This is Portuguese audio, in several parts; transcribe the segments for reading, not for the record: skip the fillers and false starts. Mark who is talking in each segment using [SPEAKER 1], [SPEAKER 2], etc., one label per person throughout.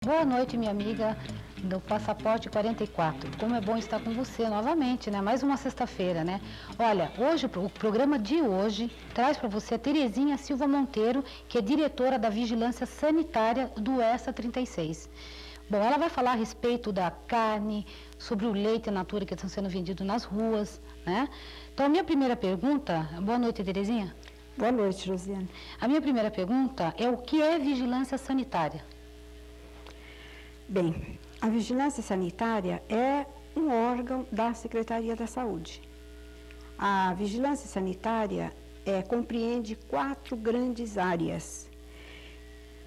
[SPEAKER 1] Boa noite, minha amiga do Passaporte 44. Como é bom estar com você novamente, né? Mais uma sexta-feira, né? Olha, hoje, o programa de hoje traz para você a Terezinha Silva Monteiro, que é diretora da Vigilância Sanitária do ESA 36. Bom, ela vai falar a respeito da carne, sobre o leite in natura que estão sendo vendidos nas ruas, né? Então, a minha primeira pergunta... Boa noite, Terezinha.
[SPEAKER 2] Boa noite, Josiane.
[SPEAKER 1] A minha primeira pergunta é o que é vigilância sanitária?
[SPEAKER 2] Bem, a vigilância sanitária é um órgão da Secretaria da Saúde. A vigilância sanitária compreende 4 grandes áreas,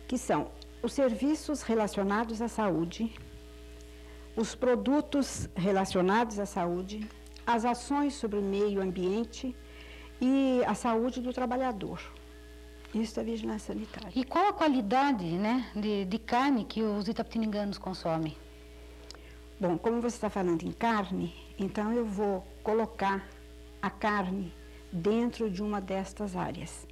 [SPEAKER 2] que são os serviços relacionados à saúde, os produtos relacionados à saúde, as ações sobre o meio ambiente e a saúde do trabalhador. Isso é vigilância sanitária.
[SPEAKER 1] E qual a qualidade, né, de carne que os itapetininganos consomem?
[SPEAKER 2] Bom, como você está falando em carne, então eu vou colocar a carne dentro de uma destas áreas.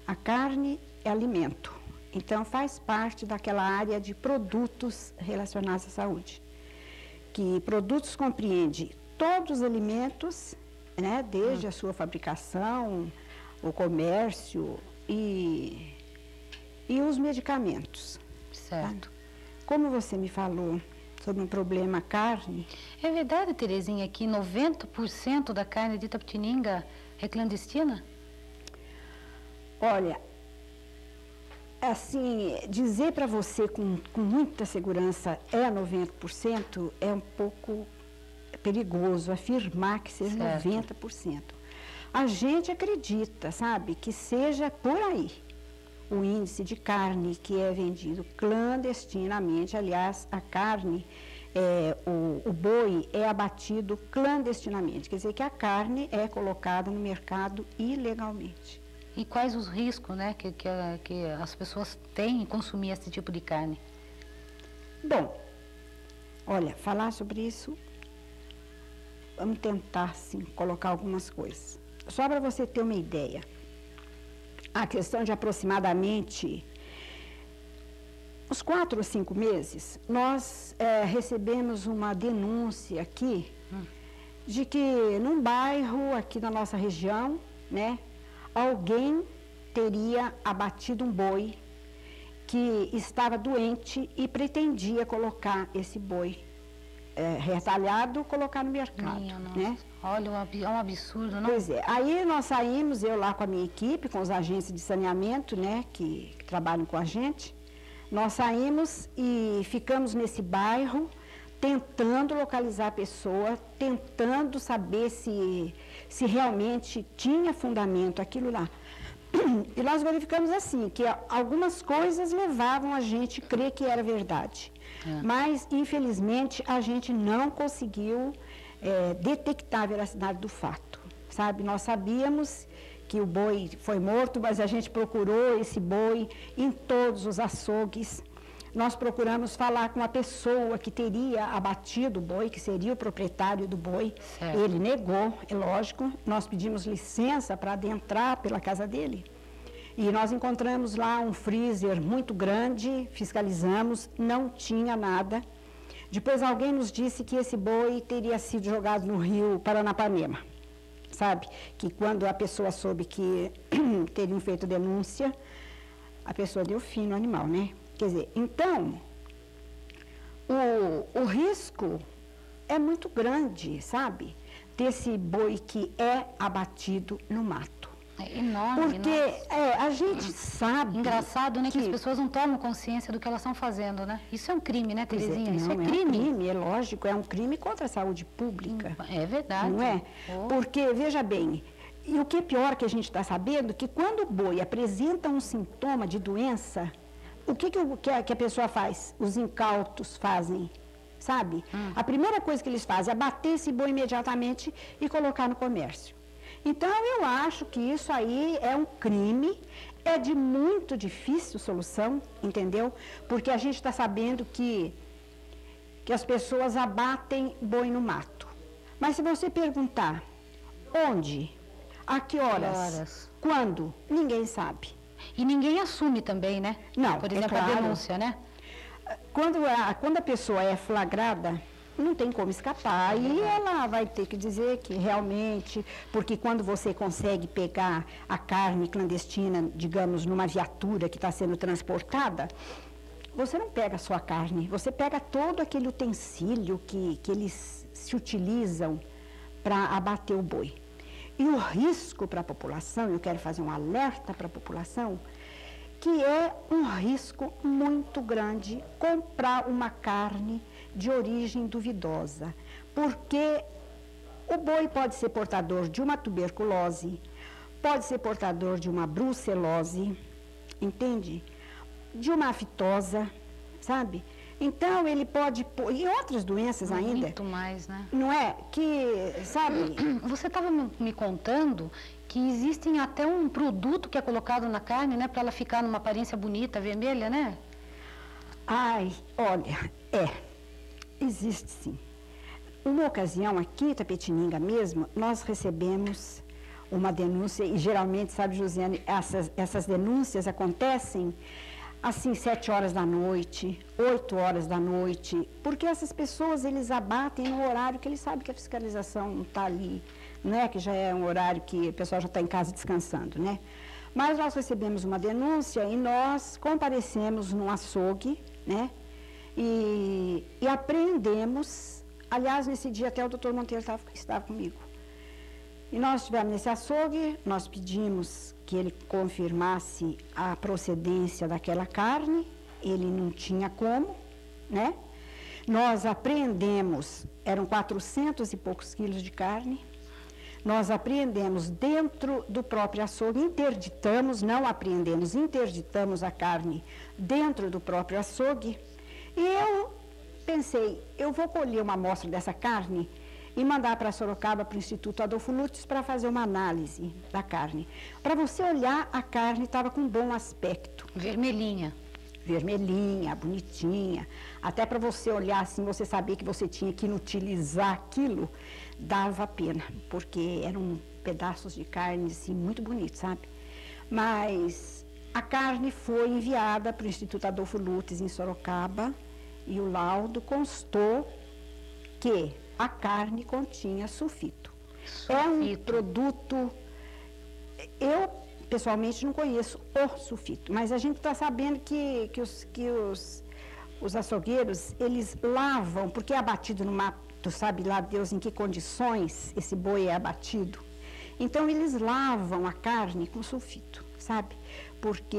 [SPEAKER 2] A carne é alimento, então faz parte daquela área de produtos relacionados à saúde. Que produtos compreende todos os alimentos, né, desde a sua fabricação, o comércio e os medicamentos.
[SPEAKER 1] Certo.
[SPEAKER 2] Tá? Como você me falou sobre um problema carne...
[SPEAKER 1] É verdade, Terezinha, que 90% da carne de Itapetininga é clandestina?
[SPEAKER 2] Olha, assim, dizer para você com muita segurança é 90% é um pouco perigoso afirmar que seja
[SPEAKER 1] certo.
[SPEAKER 2] 90%. A gente acredita, sabe, que seja por aí o índice de carne que é vendido clandestinamente. Aliás, a carne, o boi é abatido clandestinamente, quer dizer que a carne é colocada no mercado ilegalmente.
[SPEAKER 1] E quais os riscos, né, que as pessoas têm em consumir esse tipo de carne?
[SPEAKER 2] Bom, olha, falar sobre isso, vamos tentar, sim, colocar algumas coisas. Só para você ter uma ideia, a questão de aproximadamente uns 4 ou 5 meses, nós recebemos uma denúncia aqui de que num bairro aqui da nossa região, né, alguém teria abatido um boi que estava doente e pretendia colocar esse boi retalhado, colocar no mercado, né?
[SPEAKER 1] Olha, é um absurdo, não?
[SPEAKER 2] Pois é, aí nós saímos, eu lá com a minha equipe, com os agentes de saneamento, né, que trabalham com a gente, nós saímos e ficamos nesse bairro, tentando localizar a pessoa, tentando saber se realmente tinha fundamento aquilo lá. E nós verificamos assim, que algumas coisas levavam a gente a crer que era verdade. Mas, infelizmente, a gente não conseguiu detectar a veracidade do fato, sabe? Nós sabíamos que o boi foi morto, mas a gente procurou esse boi em todos os açougues. Nós procuramos falar com a pessoa que teria abatido o boi, que seria o proprietário do boi.
[SPEAKER 1] Certo.
[SPEAKER 2] Ele negou, é lógico. Nós pedimos licença para adentrar pela casa dele. E nós encontramos lá um freezer muito grande, fiscalizamos, não tinha nada. Depois alguém nos disse que esse boi teria sido jogado no rio Paranapanema, sabe? Que quando a pessoa soube que teriam feito denúncia, a pessoa deu fim no animal, né? Quer dizer, então, o risco é muito grande, sabe? Desse boi que é abatido no mato.
[SPEAKER 1] É enorme.
[SPEAKER 2] Porque a gente sabe...
[SPEAKER 1] Engraçado, né, que as pessoas não tomam consciência do que elas estão fazendo, né? Isso é um crime, né, Terezinha? Isso é crime.
[SPEAKER 2] É um crime, é lógico, é um crime contra a saúde pública.
[SPEAKER 1] É verdade.
[SPEAKER 2] Não é? Porque, veja bem, e o que é pior que a gente está sabendo, que quando o boi apresenta um sintoma de doença, o que a pessoa faz? Os incautos fazem, sabe? A primeira coisa que eles fazem é abater esse boi imediatamente e colocar no comércio. Então, eu acho que isso aí é um crime, é de muito difícil solução, entendeu? Porque a gente está sabendo que as pessoas abatem boi no mato. Mas se você perguntar onde, a que horas, quando, ninguém sabe.
[SPEAKER 1] E ninguém assume também, né?
[SPEAKER 2] Não,
[SPEAKER 1] por exemplo,
[SPEAKER 2] claro.
[SPEAKER 1] a denúncia, né?
[SPEAKER 2] Quando a pessoa é flagrada, não tem como escapar, e ela vai ter que dizer que realmente, porque quando você consegue pegar a carne clandestina, digamos, numa viatura que está sendo transportada, você não pega só a carne, você pega todo aquele utensílio que eles se utilizam para abater o boi. E o risco para a população, eu quero fazer um alerta para a população, que é um risco muito grande comprar uma carne de origem duvidosa, porque o boi pode ser portador de uma tuberculose, pode ser portador de uma brucelose, entende? De uma aftosa, sabe? Então, ele pode... E outras doenças ainda.
[SPEAKER 1] Muito mais, né?
[SPEAKER 2] Não é? Que, sabe...
[SPEAKER 1] Você estava me contando que existem até um produto que é colocado na carne, né? Para ela ficar numa aparência bonita, vermelha, né?
[SPEAKER 2] Ai, olha, existe sim. Uma ocasião aqui em Itapetininga mesmo, nós recebemos uma denúncia, e geralmente, sabe, Josiane, essas denúncias acontecem assim, 7 horas da noite, 8 horas da noite, porque essas pessoas, eles abatem no horário que eles sabem que a fiscalização não está ali, né? Que já é um horário que o pessoal já está em casa descansando, né? Mas nós recebemos uma denúncia e nós comparecemos num açougue, né? E apreendemos, aliás, nesse dia até o doutor Monteiro estava comigo. E nós estivemos nesse açougue, nós pedimos que ele confirmasse a procedência daquela carne, ele não tinha como, né? Nós apreendemos, eram 400 e poucos quilos de carne, nós apreendemos dentro do próprio açougue, interditamos, não apreendemos, interditamos a carne dentro do próprio açougue, e eu pensei, eu vou colher uma amostra dessa carne e mandar para Sorocaba, para o Instituto Adolfo Lutz, para fazer uma análise da carne. Para você olhar, a carne estava com um bom aspecto.
[SPEAKER 1] Vermelhinha.
[SPEAKER 2] Vermelhinha, bonitinha. Até para você olhar assim, você saber que você tinha que inutilizar aquilo, dava pena, porque eram pedaços de carne assim, muito bonitos, sabe? Mas a carne foi enviada para o Instituto Adolfo Lutz, em Sorocaba, e o laudo constou que a carne continha sulfito. É um produto, eu pessoalmente não conheço o sulfito, mas a gente está sabendo que os açougueiros, eles lavam, porque é abatido no mato, sabe lá Deus em que condições esse boi é abatido. Então eles lavam a carne com sulfito, sabe? Porque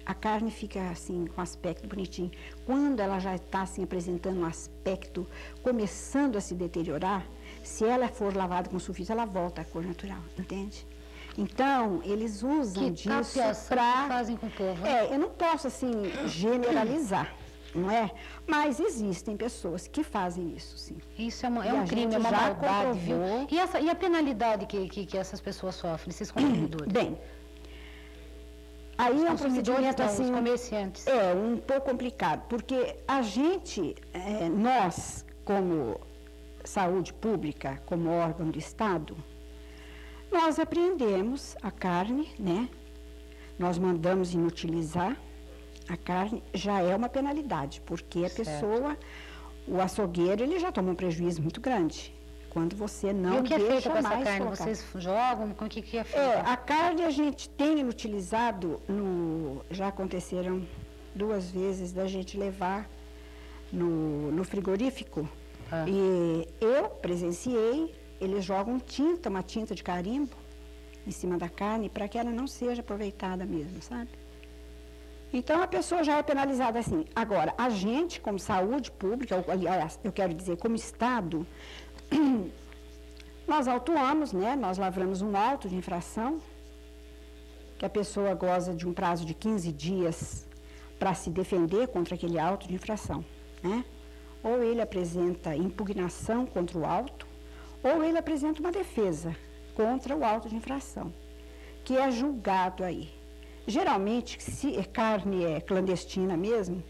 [SPEAKER 2] a carne fica assim, com aspecto bonitinho. Quando ela já está assim, apresentando um aspecto, começando a se deteriorar, se ela for lavada com sulfito, ela volta à cor natural, entende? Então, eles usam disso para...
[SPEAKER 1] fazem com o povo, né?
[SPEAKER 2] Eu não posso, assim, generalizar, não é? Mas existem pessoas que fazem isso, sim.
[SPEAKER 1] Isso é um crime, é uma maldade, viu? E a penalidade que essas pessoas sofrem, esses consumidores?
[SPEAKER 2] Bem... Aí é um procedimento assim,
[SPEAKER 1] os comerciantes.
[SPEAKER 2] Um pouco complicado, porque a gente, nós, como saúde pública, como órgão do Estado, nós apreendemos a carne, né? Nós mandamos inutilizar a carne, já é uma penalidade, porque a pessoa, o açougueiro, ele já toma um prejuízo muito grande. Quando você não deixa mais... E o que é feito com essa carne?
[SPEAKER 1] Vocês jogam? Com o que é feito?
[SPEAKER 2] A carne a gente tem utilizado, já aconteceram 2 vezes da gente levar no frigorífico. E eu presenciei, eles jogam tinta, uma tinta de carimbo, em cima da carne, para que ela não seja aproveitada mesmo, sabe? Então, a pessoa já é penalizada assim. Agora, a gente, como saúde pública, aliás, eu quero dizer, como Estado... Nós autuamos, né? Nós lavramos um auto de infração, que a pessoa goza de um prazo de 15 dias para se defender contra aquele auto de infração, né? Ou ele apresenta impugnação contra o auto, ou ele apresenta uma defesa contra o auto de infração, que é julgado aí. Geralmente, se carne é clandestina mesmo,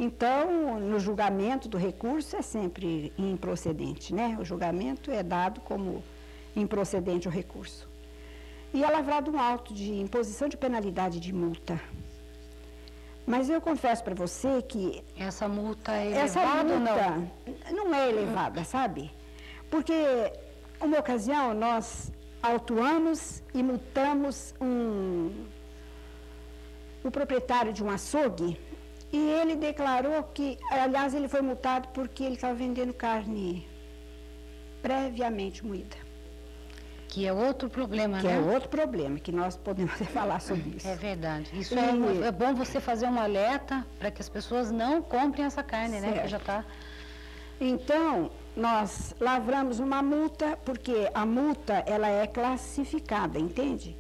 [SPEAKER 2] então, no julgamento do recurso é sempre improcedente, né? O julgamento é dado como improcedente o recurso. E é lavrado um auto de imposição de penalidade de multa. Mas eu confesso para você que...
[SPEAKER 1] Essa multa é elevada ou não?
[SPEAKER 2] Não é elevada, sabe? Porque, uma ocasião, nós autuamos e multamos o proprietário de um açougue, e ele declarou que, aliás, ele foi multado porque ele estava vendendo carne previamente moída.
[SPEAKER 1] Que é outro problema, né?
[SPEAKER 2] Que é outro problema, que nós podemos falar sobre isso.
[SPEAKER 1] É verdade. Isso é bom você fazer um alerta para que as pessoas não comprem essa carne, né? Que já está...
[SPEAKER 2] Então, nós lavramos uma multa, porque a multa, ela é classificada, entende?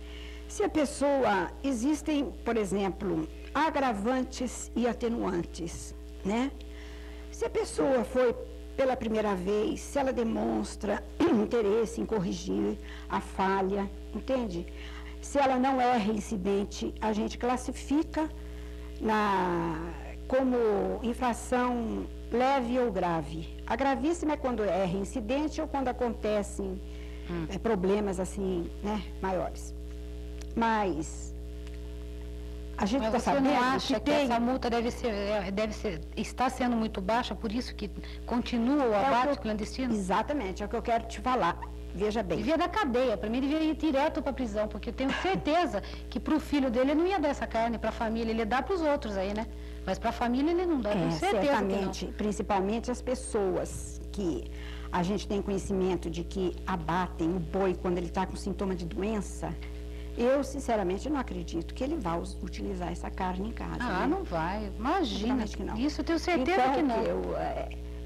[SPEAKER 2] Se a pessoa... Existem, por exemplo, agravantes e atenuantes, né? Se a pessoa foi pela primeira vez, se ela demonstra interesse em corrigir a falha, entende? Se ela não é reincidente, a gente classifica como infração leve ou grave. A gravíssima é quando é reincidente ou quando acontecem problemas assim, né, maiores. Mas a gente está sabendo
[SPEAKER 1] não acha que essa multa está sendo muito baixa, por isso que continua o abate clandestino?
[SPEAKER 2] Exatamente, é o que eu quero te falar. Veja bem.
[SPEAKER 1] Devia dar cadeia, para mim devia ir direto para a prisão, porque eu tenho certeza que para o filho dele ele não ia dar essa carne, para a família ele ia dar para os outros aí, né? Mas para a família ele não dá, tenho certeza
[SPEAKER 2] certamente,
[SPEAKER 1] que não.
[SPEAKER 2] Principalmente as pessoas que a gente tem conhecimento de que abatem o boi quando ele está com sintoma de doença. Eu, sinceramente, não acredito que ele vá utilizar essa carne em casa.
[SPEAKER 1] Ah, né? Não vai. Imagina.
[SPEAKER 2] Que não.
[SPEAKER 1] Isso eu tenho certeza
[SPEAKER 2] então,
[SPEAKER 1] que não.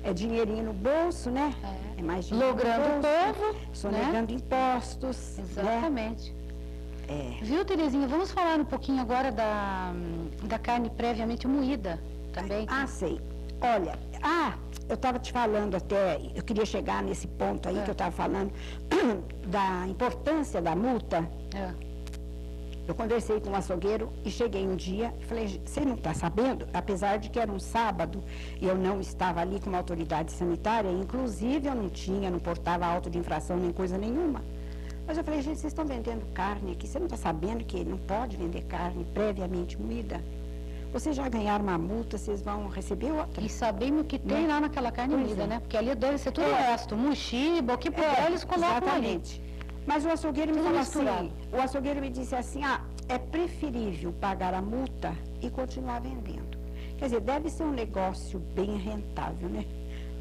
[SPEAKER 2] É dinheirinho no bolso, né? É mais dinheiro
[SPEAKER 1] logrando
[SPEAKER 2] no bolso,
[SPEAKER 1] o povo.
[SPEAKER 2] Sonegando impostos.
[SPEAKER 1] Exatamente.
[SPEAKER 2] Né?
[SPEAKER 1] Viu, Terezinha? Vamos falar um pouquinho agora da carne previamente moída também.
[SPEAKER 2] Sei. Olha, eu estava te falando até, eu queria chegar nesse ponto aí que eu estava falando, da importância da multa. Eu conversei com um açougueiro e cheguei um dia e falei, você não está sabendo? Apesar de que era um sábado e eu não estava ali como autoridade sanitária, inclusive eu não portava auto de infração nem coisa nenhuma. Mas eu falei, gente, vocês estão vendendo carne aqui, você não está sabendo que não pode vender carne previamente moída? Vocês já ganharam uma multa, vocês vão receber outra.
[SPEAKER 1] E sabemos que tem lá naquela carne moída, né? Porque ali deve ser tudo o resto, muxiba, o que for, eles colocam
[SPEAKER 2] exatamente. Ali. Mas o açougueiro me falou assim, o açougueiro me disse assim, é preferível pagar a multa e continuar vendendo. Quer dizer, deve ser um negócio bem rentável, né?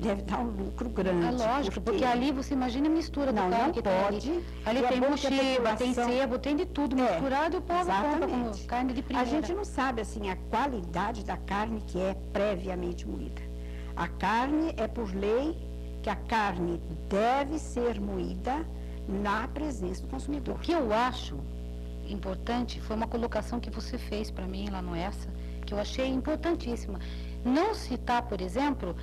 [SPEAKER 2] Deve dar um lucro grande.
[SPEAKER 1] É lógico, porque ali você imagina a mistura do carne que
[SPEAKER 2] pode.
[SPEAKER 1] Ali tem muxiba, tem sebo, tem de tudo misturado e o povo compra como carne de primeira.
[SPEAKER 2] A gente não sabe, assim, a qualidade da carne que é previamente moída. A carne é por lei que a carne deve ser moída na presença do consumidor.
[SPEAKER 1] O que eu acho importante foi uma colocação que você fez para mim lá no ESA, que eu achei importantíssima. Não citar, por exemplo,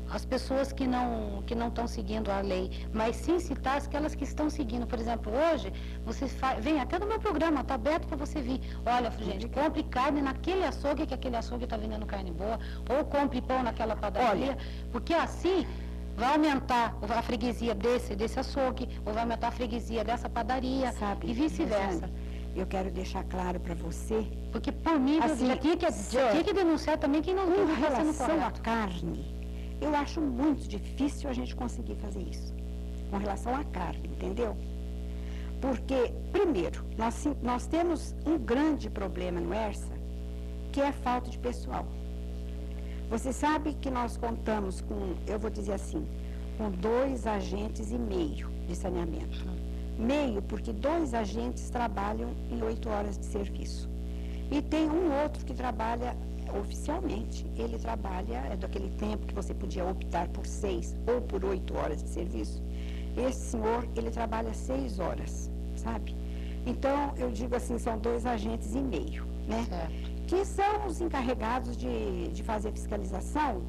[SPEAKER 1] as pessoas que não estão seguindo a lei, mas sim citar aquelas que estão seguindo. Por exemplo, hoje, você vem até no meu programa, está aberto para você vir. Olha, gente, compre carne naquele açougue, que aquele açougue está vendendo carne boa, ou compre pão naquela padaria, porque assim vai aumentar a freguesia desse açougue, ou vai aumentar a freguesia dessa padaria, e vice-versa.
[SPEAKER 2] Eu quero deixar claro para você...
[SPEAKER 1] Porque, por mim, assim, já tinha que denunciar também quem não está sendo correto.
[SPEAKER 2] Com relação à carne, eu acho muito difícil a gente conseguir fazer isso. Com relação à carne, entendeu? Porque, primeiro, nós temos um grande problema no ERSA, que é a falta de pessoal. Você sabe que nós contamos com, eu vou dizer assim, com 2,5 agentes de saneamento. Meio, porque 2 agentes trabalham em 8 horas de serviço. E tem um outro que trabalha oficialmente. Ele trabalha, é daquele tempo que você podia optar por 6 ou por 8 horas de serviço. Esse senhor, ele trabalha 6 horas, sabe? Então, eu digo assim, são 2,5 agentes, né?
[SPEAKER 1] Certo.
[SPEAKER 2] Que são os encarregados de fazer fiscalização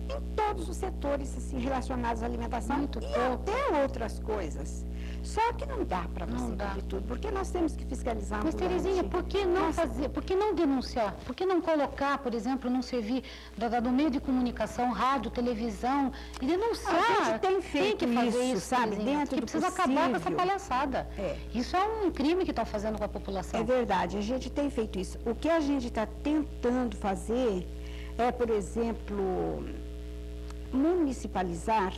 [SPEAKER 2] em todos os setores assim, relacionados à alimentação
[SPEAKER 1] Muito
[SPEAKER 2] e
[SPEAKER 1] pouco.
[SPEAKER 2] até outras coisas. Só que não dá para você de tudo, porque nós temos que fiscalizar.
[SPEAKER 1] Mas, Terezinha, por que não fazer, por que não denunciar? Por que não colocar, por exemplo, não servir do meio de comunicação, rádio, televisão, e denunciar?
[SPEAKER 2] A gente tem feito
[SPEAKER 1] que fazer
[SPEAKER 2] isso, sabe,
[SPEAKER 1] Terezinha,
[SPEAKER 2] dentro do
[SPEAKER 1] precisa
[SPEAKER 2] possível.
[SPEAKER 1] acabar com essa palhaçada.
[SPEAKER 2] É.
[SPEAKER 1] Isso é um crime que estão fazendo com a população.
[SPEAKER 2] É verdade, a gente tem feito isso. O que a gente está tentando fazer é, por exemplo, municipalizar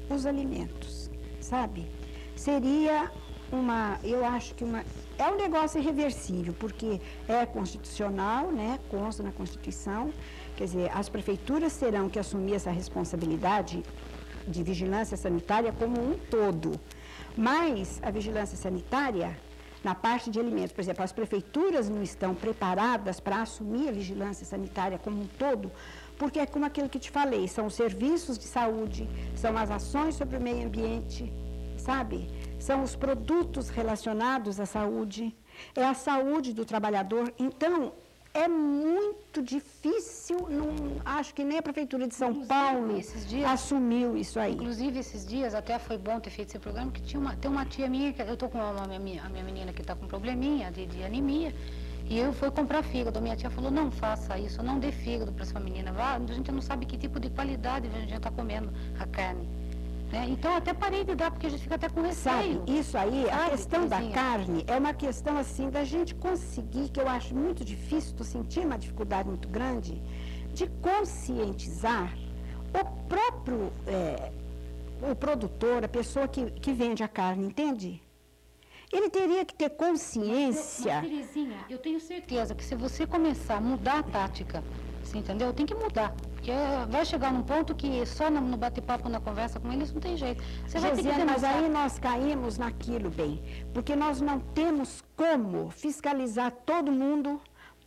[SPEAKER 2] os alimentos, sabe? Seria eu acho que é um negócio irreversível, porque é constitucional, né? Consta na Constituição, quer dizer, as prefeituras terão que assumir essa responsabilidade de vigilância sanitária como um todo. Mas a vigilância sanitária, na parte de alimentos, por exemplo, as prefeituras não estão preparadas para assumir a vigilância sanitária como um todo, porque é como aquilo que te falei, são os serviços de saúde, são as ações sobre o meio ambiente, sabe? São os produtos relacionados à saúde, é a saúde do trabalhador. Então, é muito difícil, acho que nem a Prefeitura de São Paulo assumiu isso aí.
[SPEAKER 1] Inclusive, esses dias, até foi bom ter feito esse programa, que tem uma tia minha, eu estou com a minha menina que está com probleminha de anemia, e eu fui comprar fígado. Minha tia falou, não faça isso, não dê fígado para sua menina. A gente não sabe que tipo de qualidade a gente está comendo a carne. Né? Então, até parei de dar, porque a gente fica até com receio.
[SPEAKER 2] Sabe, isso aí,
[SPEAKER 1] sabe,
[SPEAKER 2] a questão
[SPEAKER 1] Terezinha?
[SPEAKER 2] da carne é uma questão, assim, da gente conseguir, que eu acho muito difícil, estou sentindo uma dificuldade muito grande, de conscientizar o próprio, o produtor, a pessoa que vende a carne, entende? Ele teria que ter consciência.
[SPEAKER 1] Mas, Terezinha, eu tenho certeza que se você começar a mudar a tática, você entendeu? Tem que mudar. Porque vai chegar num ponto que só no bate-papo, na conversa com eles, não tem jeito. Você vai ter que
[SPEAKER 2] Josiane, mas
[SPEAKER 1] denunciar.
[SPEAKER 2] aí nós caímos naquilo, bem, porque nós não temos como fiscalizar todo mundo,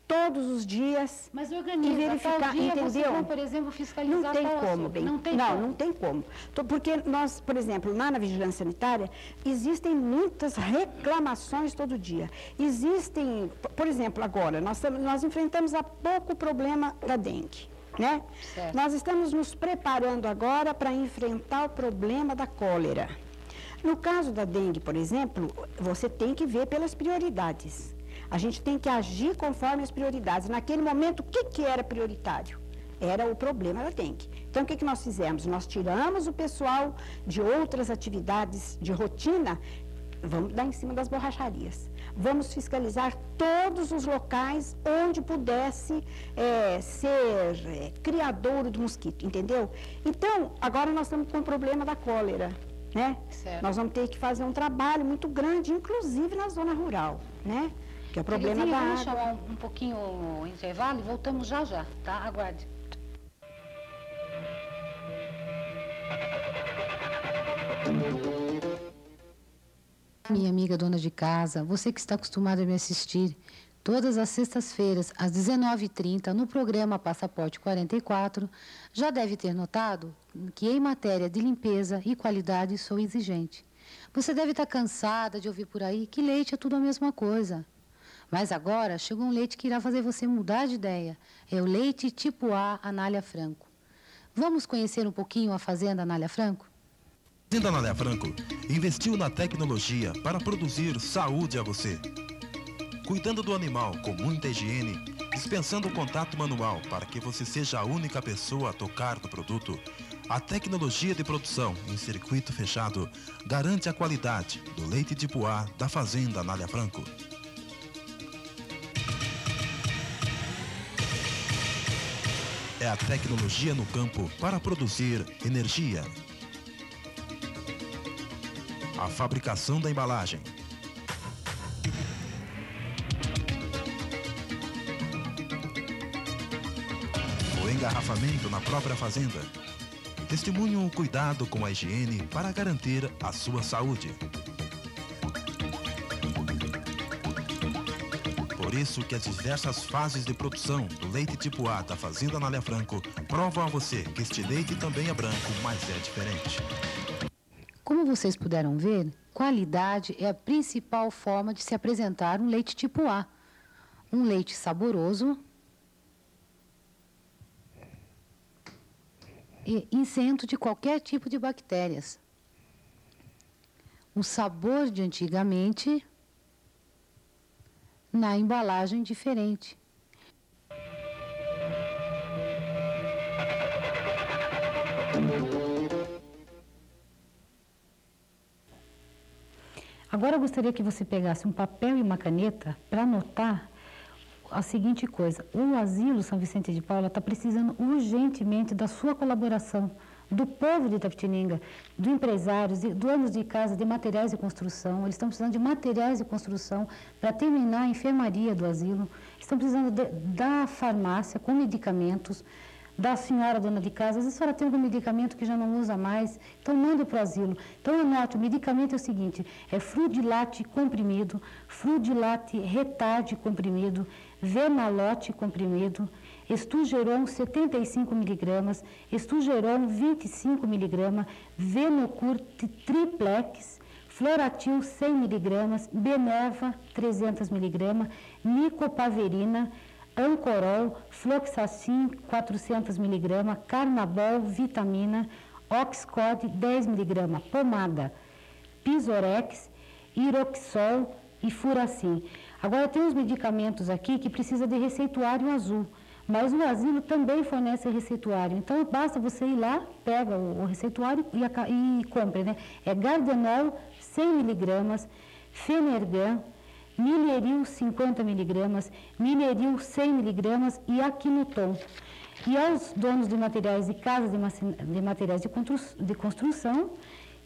[SPEAKER 2] todos os dias,
[SPEAKER 1] Mas organiza,
[SPEAKER 2] e verificar,
[SPEAKER 1] tal dia
[SPEAKER 2] entendeu?
[SPEAKER 1] vocês vão, por exemplo, fiscalizar
[SPEAKER 2] Não tem
[SPEAKER 1] tal
[SPEAKER 2] como,
[SPEAKER 1] assunto.
[SPEAKER 2] bem.
[SPEAKER 1] Não tem
[SPEAKER 2] não,
[SPEAKER 1] como.
[SPEAKER 2] não tem como. Porque nós, por exemplo, lá na Vigilância Sanitária, existem muitas reclamações todo dia. Existem, por exemplo, agora, nós enfrentamos há pouco o problema da dengue. Né?
[SPEAKER 1] Certo.
[SPEAKER 2] Nós estamos nos preparando agora para enfrentar o problema da cólera. No caso da dengue, por exemplo, você tem que ver pelas prioridades. A gente tem que agir conforme as prioridades. Naquele momento, o que era prioritário? Era o problema da dengue. Então, o que nós fizemos? Nós tiramos o pessoal de outras atividades de rotina, vamos dar em cima das borracharias. Vamos fiscalizar todos os locais onde pudesse ser criadouro do mosquito, entendeu? Então, agora nós estamos com o problema da cólera, né?
[SPEAKER 1] Certo.
[SPEAKER 2] Nós vamos ter que fazer um trabalho muito grande, inclusive na zona rural, né? Que é o problema
[SPEAKER 1] Terezinha,
[SPEAKER 2] da
[SPEAKER 1] vamos
[SPEAKER 2] água.
[SPEAKER 1] chamar um pouquinho o intervalo e voltamos já já, tá? Aguarde. Minha amiga dona de casa, você que está acostumada a me assistir todas as sextas-feiras, às 19h30, no programa Passaporte 44, já deve ter notado que em matéria de limpeza e qualidade sou exigente. Você deve estar cansada de ouvir por aí que leite é tudo a mesma coisa. Mas agora chegou um leite que irá fazer você mudar de ideia. É o leite tipo A Anália Franco. Vamos conhecer um pouquinho a Fazenda Anália Franco?
[SPEAKER 3] A Fazenda Anália Franco investiu na tecnologia para produzir saúde a você. Cuidando do animal com muita higiene, dispensando o contato manual para que você seja a única pessoa a tocar no produto, a tecnologia de produção em circuito fechado garante a qualidade do leite tipo A da Fazenda Anália Franco. É a tecnologia no campo para produzir energia. A fabricação da embalagem. O engarrafamento na própria fazenda. Testemunham o cuidado com a higiene para garantir a sua saúde. Por isso que as diversas fases de produção do leite tipo A da Fazenda Anália Franco provam a você que este leite também é branco, mas é diferente.
[SPEAKER 1] Como vocês puderam ver, qualidade é a principal forma de se apresentar um leite tipo A. Um leite saboroso, isento de qualquer tipo de bactérias. O sabor de antigamente na embalagem diferente. Agora eu gostaria que você pegasse um papel e uma caneta para anotar a seguinte coisa: o Asilo São Vicente de Paula está precisando urgentemente da sua colaboração, do povo de Itapetininga, de empresários, de donos de casa, de materiais de construção. Eles estão precisando de materiais de construção para terminar a enfermaria do asilo. Estão precisando da farmácia com medicamentos, da senhora dona de casa. Às vezes a senhora tem algum medicamento que já não usa mais, então manda para o asilo. Então anote, o medicamento é o seguinte: é Frudilate comprimido, Frudilate Retard comprimido, Venalote comprimido, Estugeron 75 mg, Estugeron 25 mg, Venocurt triplex, Floratil 100 mg, Beneva 300 mg, Nicopaverina, Ancorol, Floxacin 400 mg, Carnabol vitamina, Oxcod 10 mg, pomada, Pisorex, Iroxol e Furacin. Agora tem uns medicamentos aqui que precisa de receituário azul, mas o asilo também fornece receituário. Então basta você ir lá, pega o receituário e compre, né? É Gardenol 100 mg, Fenergan, Mineril 50 mg, Mineril 100 mg e Aquinuton. E aos donos de materiais de casas, de materiais de construção,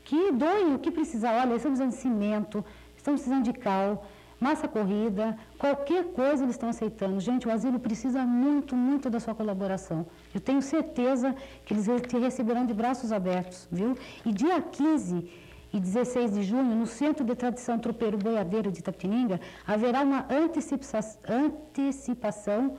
[SPEAKER 1] que doem o que precisar. Olha, eles estão precisando de cimento, estão precisando de cal, massa corrida, qualquer coisa eles estão aceitando. Gente, o asilo precisa muito, muito da sua colaboração. Eu tenho certeza que eles te receberão de braços abertos, viu? E dia 15 e 16 de junho, no Centro de Tradição Tropeiro Boiadeiro de Itapetininga, haverá uma antecipação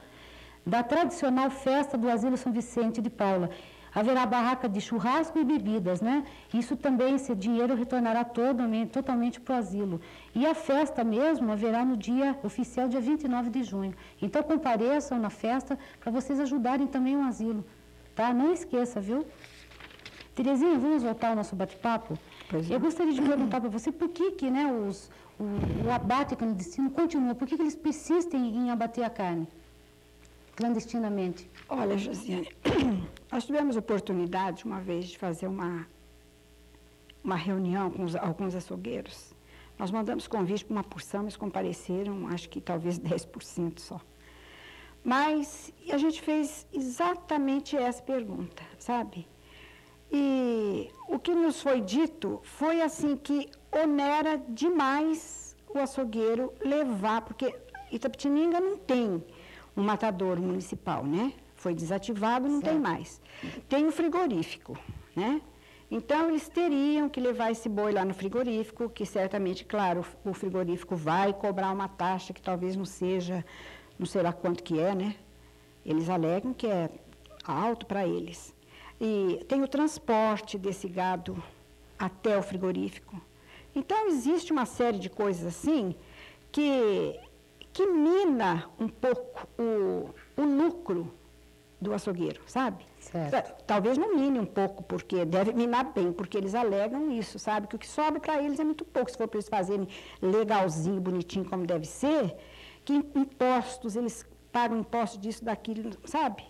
[SPEAKER 1] da tradicional festa do Asilo São Vicente de Paula. Haverá barraca de churrasco e bebidas, né? Isso também, esse dinheiro retornará totalmente para o asilo. E a festa mesmo haverá no dia oficial, dia 29 de junho. Então compareçam na festa para vocês ajudarem também o asilo, tá? Não esqueça, viu? Terezinha, vamos voltar ao nosso bate-papo? Eu gostaria de perguntar para você por que né, o abate clandestino continua, por que eles persistem em abater a carne clandestinamente?
[SPEAKER 2] Olha, Josiane, nós tivemos oportunidade uma vez de fazer uma reunião com alguns açougueiros. Nós mandamos convite para uma porção, eles compareceram, acho que talvez 10% só. Mas a gente fez exatamente essa pergunta, sabe? E o que nos foi dito foi assim que onera demais o açougueiro levar, porque Itapetininga não tem um matadouro municipal, né? Foi desativado, não tem mais. Tem o frigorífico, né? Então, eles teriam que levar esse boi lá no frigorífico, que certamente, claro, o frigorífico vai cobrar uma taxa que talvez não seja, não será quanto que é, né? Eles alegam que é alto para eles. E tem o transporte desse gado até o frigorífico. Então, existe uma série de coisas assim que mina um pouco o lucro do açougueiro, sabe?
[SPEAKER 1] Certo.
[SPEAKER 2] Talvez não mine um pouco, porque deve minar bem, porque eles alegam isso, sabe? Que o que sobra para eles é muito pouco. Se for para eles fazerem legalzinho, bonitinho, como deve ser, que impostos, eles pagam imposto disso, daquilo, sabe?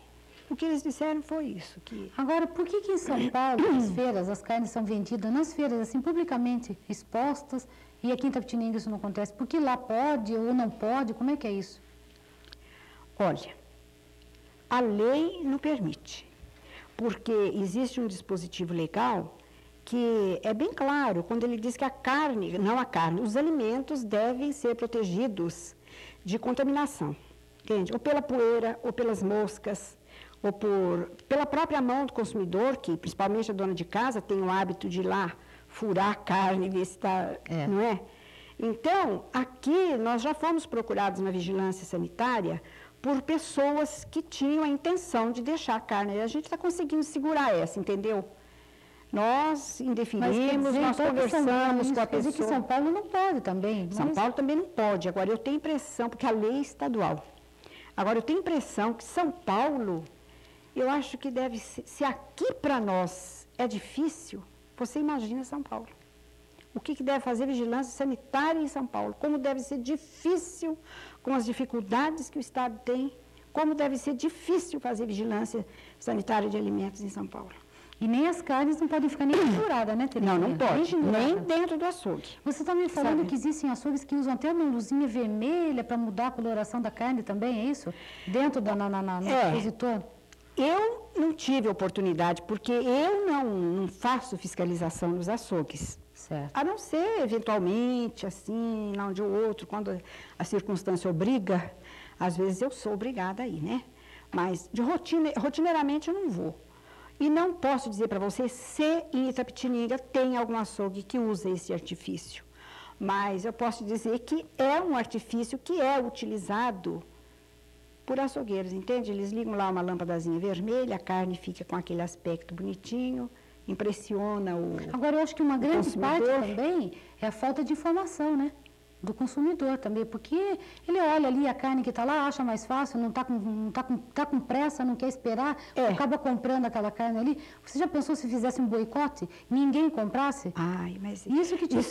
[SPEAKER 2] O que eles disseram foi isso.
[SPEAKER 1] Agora, por que em São Paulo, nas feiras, as carnes são vendidas nas feiras, assim, publicamente expostas, e aqui em Itapetininga isso não acontece? Por que lá pode ou não pode? Como é que é isso?
[SPEAKER 2] Olha, a lei não permite, porque existe um dispositivo legal que é bem claro, quando ele diz que os alimentos devem ser protegidos de contaminação, entende? Ou pela poeira, ou pelas moscas, ou pela própria mão do consumidor, que principalmente a dona de casa tem o hábito de ir lá furar a carne e ver se está, não é? Então, aqui nós já fomos procurados na vigilância sanitária por pessoas que tinham a intenção de deixar a carne. E a gente está conseguindo segurar essa, entendeu? Nós indefinimos, nós conversamos com a pessoa.
[SPEAKER 1] Quer dizer que São Paulo não pode também.
[SPEAKER 2] São Paulo também não pode. Agora, eu tenho impressão, porque a lei é estadual. Agora, eu tenho impressão que São Paulo, Eu acho que deve ser, se aqui para nós é difícil, você imagina São Paulo. O que deve fazer vigilância sanitária em São Paulo? Como deve ser difícil, com as dificuldades que o Estado tem, como deve ser difícil fazer vigilância sanitária de alimentos em São Paulo.
[SPEAKER 1] E nem as carnes não podem ficar nem penduradas, né, Terezinha?
[SPEAKER 2] Não pode, nem dentro do açougue.
[SPEAKER 1] Você está me falando que existem açougues que usam até uma luzinha vermelha para mudar a coloração da carne também, é isso? Dentro no expositor?
[SPEAKER 2] Eu não tive oportunidade, porque eu não faço fiscalização nos açougues.
[SPEAKER 1] Certo.
[SPEAKER 2] A não ser, eventualmente, assim, lá onde o outro, quando a circunstância obriga, às vezes eu sou obrigada a ir, né? Mas, rotineiramente, eu não vou. E não posso dizer para você se em Itapetininga tem algum açougue que usa esse artifício. Mas eu posso dizer que é um artifício que é utilizado por açougueiros, entende? Eles ligam lá uma lâmpadazinha vermelha, a carne fica com aquele aspecto bonitinho, impressiona o
[SPEAKER 1] Agora, eu acho que uma grande parte também é a falta de informação, né? Do consumidor também, porque ele olha ali a carne que está lá, acha mais fácil, não tá com pressa, não quer esperar, acaba comprando aquela carne ali. Você já pensou se fizesse um boicote, ninguém comprasse?
[SPEAKER 2] Ai, mas
[SPEAKER 1] isso que tinha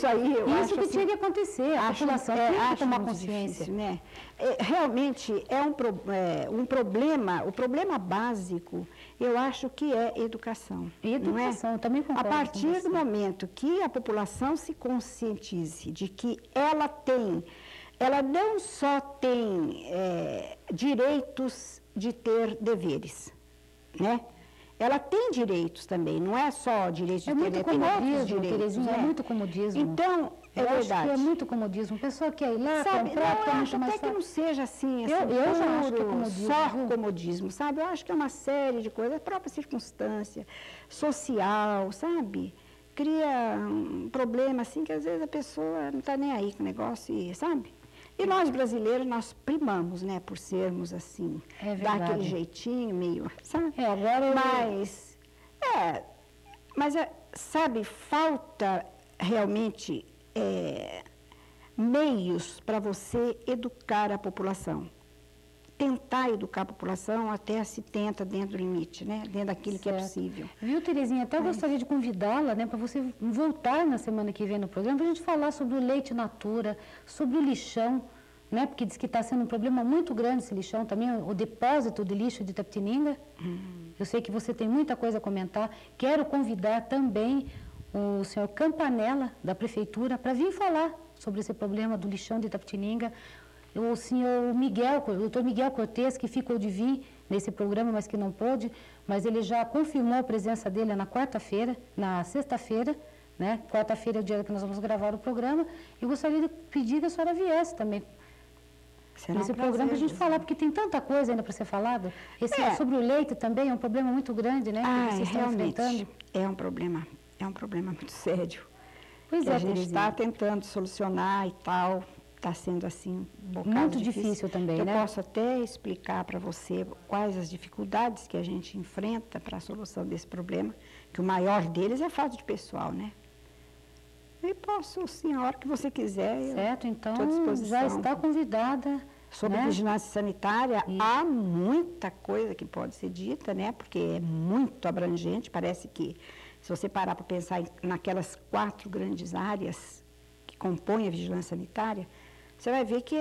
[SPEAKER 1] que acontecer, a população tinha que tomar consciência.
[SPEAKER 2] Difícil, né? Realmente é um problema, o problema básico, eu acho que é educação.
[SPEAKER 1] Educação, eu também concordo.
[SPEAKER 2] A partir do momento que a população se conscientize de que ela não só tem direitos de ter deveres, né? Ela tem direitos também, não é só direitos de ter deveres.
[SPEAKER 1] É muito comodismo, Terezinha, é muito comodismo.
[SPEAKER 2] Então, é verdade.
[SPEAKER 1] Acho que é muito comodismo. A pessoa quer ir lá, comprar,
[SPEAKER 2] eu acho até que não seja assim,
[SPEAKER 1] eu já acho que é comodismo,
[SPEAKER 2] só comodismo, sabe? Eu acho que é uma série de coisas, a própria circunstância social, sabe? Cria um problema, assim, que às vezes a pessoa não está nem aí com o negócio, sabe? E nós, brasileiros, nós primamos, né, por sermos, assim, dar aquele jeitinho meio, sabe?
[SPEAKER 1] Agora
[SPEAKER 2] mas, sabe, falta realmente meios para você educar a população. Tentar educar a população até se tenta dentro do limite, né? Dentro daquilo que é possível.
[SPEAKER 1] Viu, Terezinha? Até eu gostaria de convidá-la, né, para você voltar na semana que vem no programa, para a gente falar sobre o leite natura, sobre o lixão, né? Porque diz que está sendo um problema muito grande esse lixão também, o depósito de lixo de Itapetininga. Eu sei que você tem muita coisa a comentar. Quero convidar também o senhor Campanella, da Prefeitura, para vir falar sobre esse problema do lixão de Itapetininga. O senhor Miguel, o doutor Miguel Cortez, que ficou de vir nesse programa, mas que não pôde, mas ele já confirmou a presença dele na sexta-feira, né? Quarta-feira é o dia que nós vamos gravar o programa, e gostaria de pedir que a senhora viesse também nesse programa para a gente falar, porque tem tanta coisa ainda para ser falado. Sobre o leite também é um problema muito grande, né? Que vocês estão enfrentando.
[SPEAKER 2] É um problema muito sério.
[SPEAKER 1] Pois é,
[SPEAKER 2] a gente está tentando solucionar e tal. Está sendo assim um bocado
[SPEAKER 1] muito difícil também, né?
[SPEAKER 2] Eu posso até explicar para você quais as dificuldades que a gente enfrenta para a solução desse problema, que o maior deles é a falta de pessoal, né? E posso, sim, a hora que você quiser.
[SPEAKER 1] Certo, então já está convidada.
[SPEAKER 2] Sobre vigilância sanitária, há muita coisa que pode ser dita, né? Porque é muito abrangente, parece que, se você parar para pensar naquelas 4 grandes áreas que compõem a vigilância sanitária, você vai ver que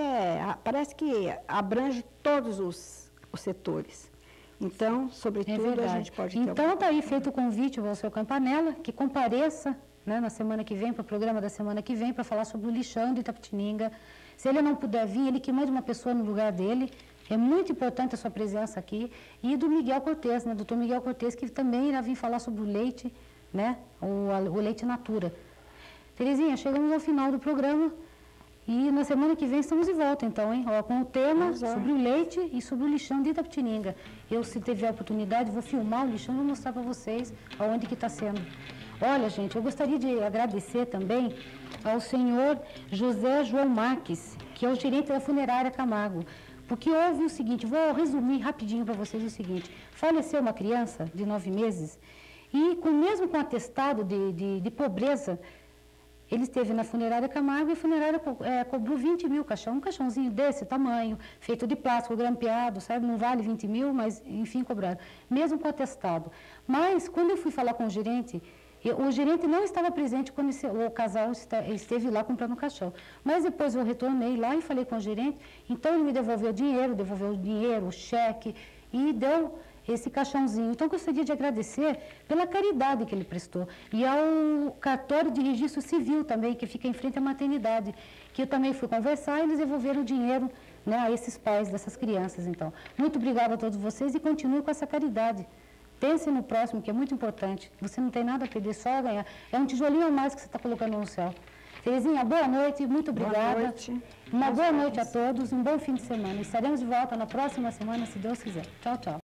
[SPEAKER 2] parece que abrange todos os setores. Então, sobretudo, a gente pode ter...
[SPEAKER 1] Então, está aí feito o convite ao seu Campanella, que compareça, né, na semana que vem, para o programa da semana que vem, para falar sobre o lixão de Itapetininga. Se ele não puder vir, ele que mande uma pessoa no lugar dele. É muito importante a sua presença aqui. E do Miguel Cortez, né, doutor Miguel Cortez, que também irá vir falar sobre o leite, né, o leite natura. Terezinha, chegamos ao final do programa. E na semana que vem estamos de volta, então, hein? Com o tema sobre o leite e sobre o lixão de Itapetininga. Eu, se tiver a oportunidade, vou filmar o lixão e vou mostrar para vocês aonde que está sendo. Olha, gente, eu gostaria de agradecer também ao senhor José João Marques, que é o gerente da Funerária Camargo. Porque houve o seguinte, vou resumir rapidinho para vocês o seguinte. Faleceu uma criança de 9 meses e, mesmo com atestado de pobreza, Ele esteve na funerária Camargo e a funerária cobrou 20 mil caixão, um caixãozinho desse tamanho, feito de plástico, grampeado, sabe? Não vale 20 mil, mas enfim, cobraram, mesmo com atestado. Mas, quando eu fui falar com o gerente não estava presente quando o casal esteve lá comprando o caixão. Mas depois eu retornei lá e falei com o gerente, então ele me devolveu o dinheiro, o cheque e deu esse caixãozinho. Então, gostaria de agradecer pela caridade que ele prestou. E ao cartório de registro civil também, que fica em frente à maternidade, que eu também fui conversar e eles devolveram o dinheiro, né, a esses pais dessas crianças. Então, muito obrigada a todos vocês e continue com essa caridade. Pense no próximo, que é muito importante. Você não tem nada a perder, só a ganhar. É um tijolinho a mais que você está colocando no céu. Terezinha, boa noite, muito obrigada.
[SPEAKER 2] Boa noite.
[SPEAKER 1] Uma boa noite a todos, um bom fim de semana. Estaremos de volta na próxima semana, se Deus quiser. Tchau, tchau.